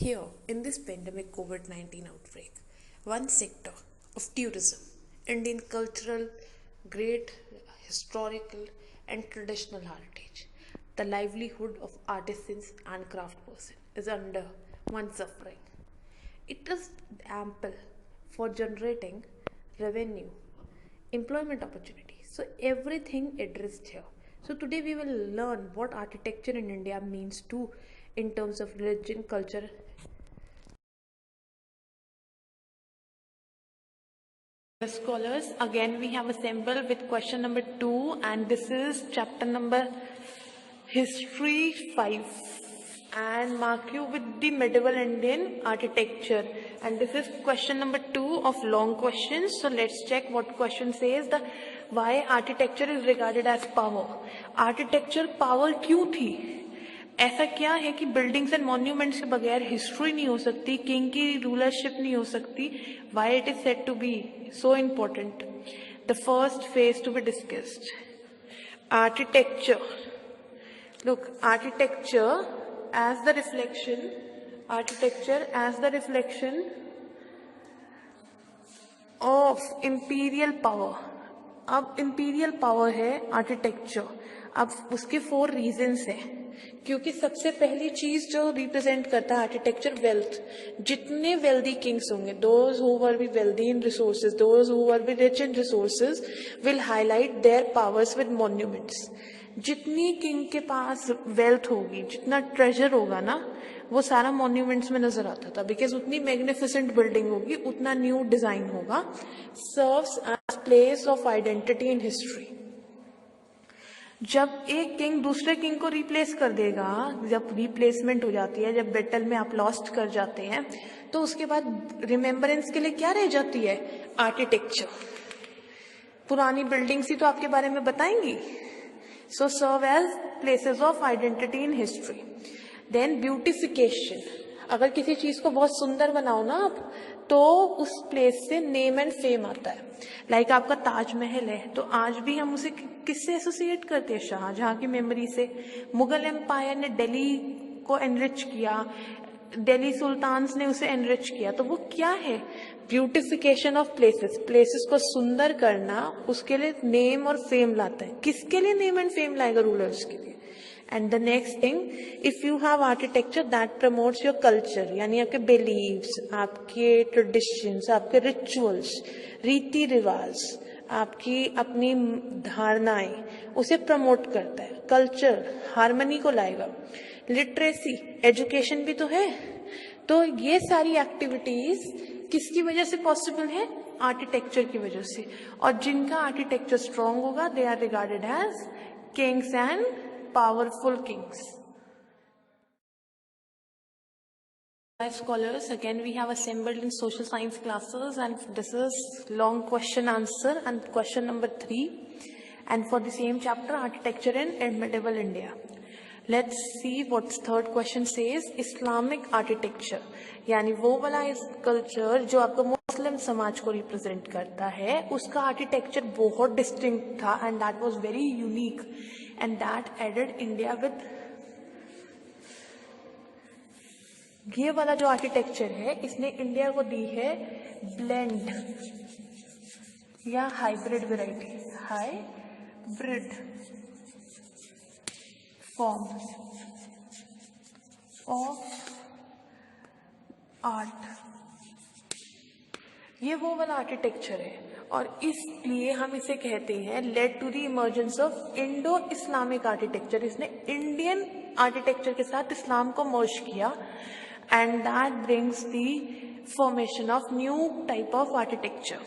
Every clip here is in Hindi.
Here, in this pandemic COVID-19 outbreak, one sector of tourism, Indian cultural, great historical and traditional heritage, the livelihood of artisans and craftspersons is under one suffering. It is ample for generating revenue, employment opportunities. So everything addressed here. So today we will learn what architecture in India means too in terms of religion, culture. Scholars, again we have assembled with question number 2, and this is chapter number history 5, and mark you with the medieval Indian architecture, and this is question number 2 of long questions. So let's check what question says. The why architecture is regarded as power. Architecture power क्यों थी? ऐसा क्या है कि बिल्डिंग्स एंड मॉन्यूमेंट्स के बगैर हिस्ट्री नहीं हो सकती, किंग की रूलरशिप नहीं हो सकती? Why it is said to be so important? The first phase to be discussed, architecture. Look, architecture as the reflection of imperial power. अब imperial power है architecture. अब उसके 4 reasons है, क्योंकि सबसे पहली चीज जो रिप्रेजेंट करता है आर्किटेक्चर, वेल्थ. जितने वेल्दी किंग्स होंगे, those who were be wealthy in resources, those who were be rich in resources will highlight there powers with monuments. जितनी किंग के पास वेल्थ होगी, जितना ट्रेजर होगा ना, वो सारा मॉन्यूमेंट्स में नजर आता था, बिकॉज उतनी मैग्निफिसेंट बिल्डिंग होगी, उतना न्यू डिजाइन होगा. Serves as place of identity in history. जब एक किंग दूसरे किंग को रिप्लेस कर देगा, जब रिप्लेसमेंट हो जाती है, जब बैटल में आप लॉस्ट कर जाते हैं, तो उसके बाद रिमेम्बरेंस के लिए क्या रह जाती है? आर्किटेक्चर. पुरानी बिल्डिंग्स ही तो आपके बारे में बताएंगी. So serve as places of identity in history. Then beautification. अगर किसी चीज को बहुत सुंदर बनाओ ना आप, तो उस प्लेस से नेम एंड फेम आता है. लाइक आपका ताजमहल है, तो आज भी हम उसे किससे एसोसिएट करते हैं? शाहजहां की मेमोरी से. मुगल एम्पायर ने दिल्ली को एनरिच किया, दिल्ली सुल्तान्स ने उसे एनरिच किया. तो वो क्या है? Beautification of places. प्लेसेस को सुंदर करना, उसके लिए नेम और फेम लाता है. किसके लिए नेम एंड फेम लाएगा? रूलर्स के लिए. And the next thing, if you have architecture that promotes your culture, यानी आपके बिलीव्स, आपके ट्रेडिशंस, आपके रिचुअल्स, रीति रिवाज, आपकी अपनी धारणाएं, उसे प्रमोट करता है. कल्चर हार्मनी को लाएगा. लिटरेसी, एजुकेशन भी तो है. तो ये सारी एक्टिविटीज किसकी वजह से पॉसिबल है? आर्किटेक्चर की वजह से. और जिनका आर्किटेक्चर स्ट्रांग होगा, they are regarded as kings and powerful kings. Scholars, again we have assembled in social science classes, and this is long question answer and question number 3, and for the same chapter, architecture in medieval India. Let's see what third question says. Islamic architecture, यानी वो वाला कल्चर जो आपका मुस्लिम समाज को रिप्रेजेंट करता है, उसका आर्किटेक्चर बहुत डिस्टिंक्ट था, and that was very unique, and that added India with. ये वाला जो आर्किटेक्चर है, इसने इंडिया को दी है ब्लेंड या hybrid variety, hybrid form of art. ये वो वाला आर्किटेक्चर है, और इसलिए हम इसे कहते हैं led to the emergence of Indo Islamic architecture. इसने इंडियन आर्किटेक्चर के साथ इस्लाम को मर्ज किया, and that brings the formation of new type of architecture.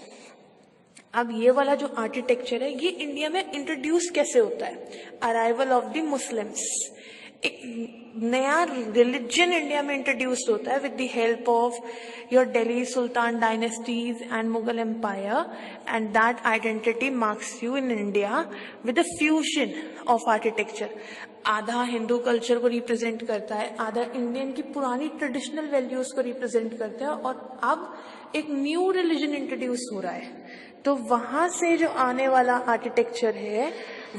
अब ये वाला जो आर्किटेक्चर है, ये इंडिया में इंट्रोड्यूस कैसे होता है? Arrival of the Muslims. एक नया रिलीजन इंडिया में इंट्रोड्यूस होता है with the help of your Delhi sultan dynasties and Mughal empire, and that identity marks you in India with the fusion of architecture. आधा हिंदू कल्चर को रिप्रेजेंट करता है, आधा इंडियन की पुरानी ट्रेडिशनल वैल्यूज को रिप्रेजेंट करता है, और अब एक न्यू रिलीजन इंट्रोड्यूस हो रहा है. तो वहां से जो आने वाला आर्किटेक्चर है,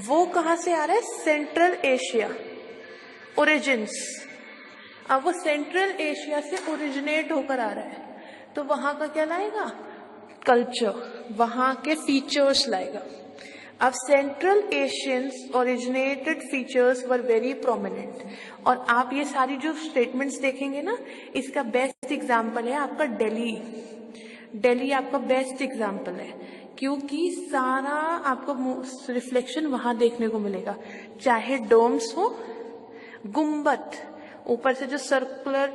वो कहाँ से आ रहा है? Central Asia origins. अब वो सेंट्रल एशिया से ओरिजिनेट होकर आ रहा है, तो वहां का क्या लाएगा? कल्चर, वहां के फीचर्स लाएगा. अब सेंट्रल एशियंस ओरिजिनेटेड फीचर्स वर वेरी प्रोमिनेंट. और आप ये सारी जो स्टेटमेंट्स देखेंगे ना, इसका बेस्ट एग्जाम्पल है आपका दिल्ली. दिल्ली आपका बेस्ट एग्जाम्पल है, क्योंकि सारा आपको रिफ्लेक्शन वहां देखने को मिलेगा, चाहे डोम्स हो, गुम्बद, ऊपर से जो सर्कुलर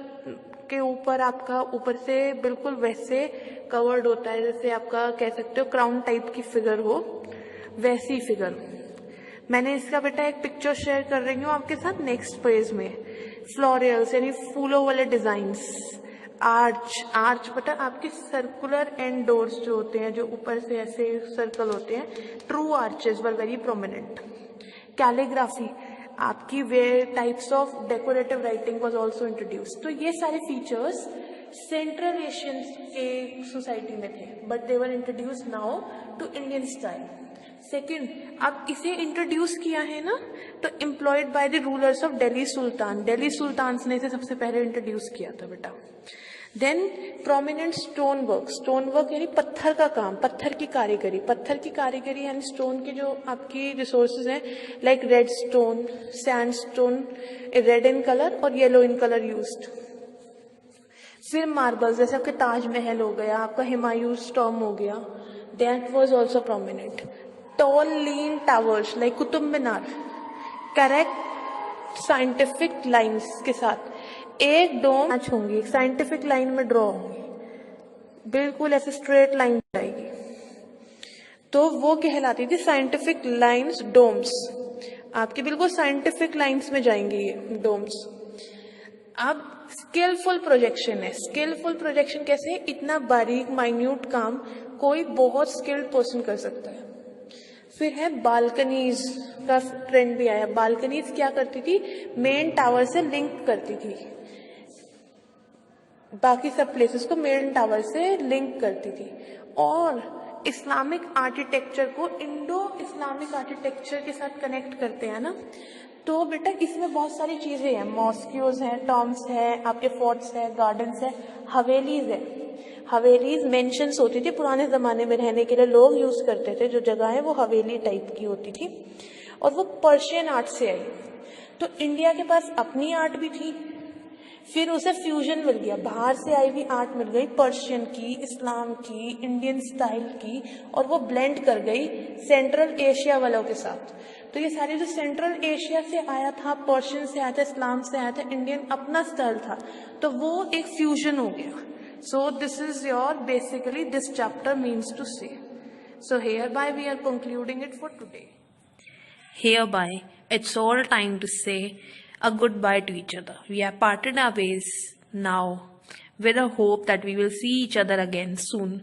के ऊपर आपका ऊपर से बिल्कुल वैसे कवर्ड होता है, जैसे आपका कह सकते हो क्राउन टाइप की फिगर हो, वैसी फिगर. मैंने इसका बेटा एक पिक्चर शेयर कर रही हूँ आपके साथ नेक्स्ट पेज में. फ्लोरियल्स यानी फूलों वाले डिजाइन्स, आर्च बेटा आपके सर्कुलर एंड डोर्स जो होते हैं, जो ऊपर से ऐसे सर्कल होते हैं, true arches were very prominent. Calligraphy, आपकी वे types of decorative writing was also introduced. तो ये सारे फीचर्स सेंट्रल एशियन के सोसाइटी में थे, but they were introduced now to Indian style. Second, अब इसे इंट्रोड्यूस किया है ना, तो employed by the rulers of Delhi sultan. Delhi सुल्तान ने इसे सबसे पहले इंट्रोड्यूस किया था बेटा. देन प्रोमिनेंट स्टोन वर्क यानी पत्थर का काम, पत्थर की कारीगरी यानी स्टोन की जो आपकी रिसोर्सेज हैं, like red stone, sand stone, red in colour और येलो इन कलर यूज्ड. फिर मार्बल, जैसे आपके ताजमहल हो गया, आपका हुमायूंस टॉम हो गया, that was also prominent. Tall lean towers like Qutub Minar, correct scientific lines के साथ, एक डोम मैच होंगी, साइंटिफिक लाइन में ड्रॉ होंगी, बिल्कुल ऐसे स्ट्रेट लाइन जाएगी, तो वो कहलाती थी साइंटिफिक लाइंस, डोम्स. आपकी बिल्कुल साइंटिफिक लाइंस में जाएंगी ये डोम्स. अब स्किलफुल प्रोजेक्शन है. स्किलफुल प्रोजेक्शन कैसे है? इतना बारीक माइन्यूट काम कोई बहुत स्किल्ड पर्सन कर सकता है. फिर है बालकनीज का ट्रेंड भी आया. बालकनीज क्या करती थी? मेन टावर से लिंक करती थी, बाकी सब प्लेसेस को मेन टावर से लिंक करती थी. और इस्लामिक आर्किटेक्चर को इंडो इस्लामिक आर्किटेक्चर के साथ कनेक्ट करते हैं ना, तो बेटा इसमें बहुत सारी चीजें हैं. मॉस्क्यूज हैं, टॉम्स है, आपके फोर्ट्स है, गार्डन्स है, हवेलीज है. हवेलीज मेंशंस होती थी पुराने जमाने में, रहने के लिए लोग यूज करते थे. जो जगह है वो हवेली टाइप की होती थी, और वो पर्शियन आर्ट से आई. तो इंडिया के पास अपनी आर्ट भी थी, फिर उसे फ्यूजन मिल गया, बाहर से आई हुई आर्ट मिल गई, पर्शियन की, इस्लाम की, इंडियन स्टाइल की, और वो ब्लेंड कर गई सेंट्रल एशिया वालों के साथ. तो ये सारे जो सेंट्रल एशिया से आया था, पर्शियन से आया था, इस्लाम से आया था, इंडियन अपना स्टाइल था, तो वो एक फ्यूजन हो गया. So this is your basically this chapter means to say. So hereby we are concluding it for today. Hereby it's all time to say a goodbye to each other. We have parted our ways now with a hope that we will see each other again soon.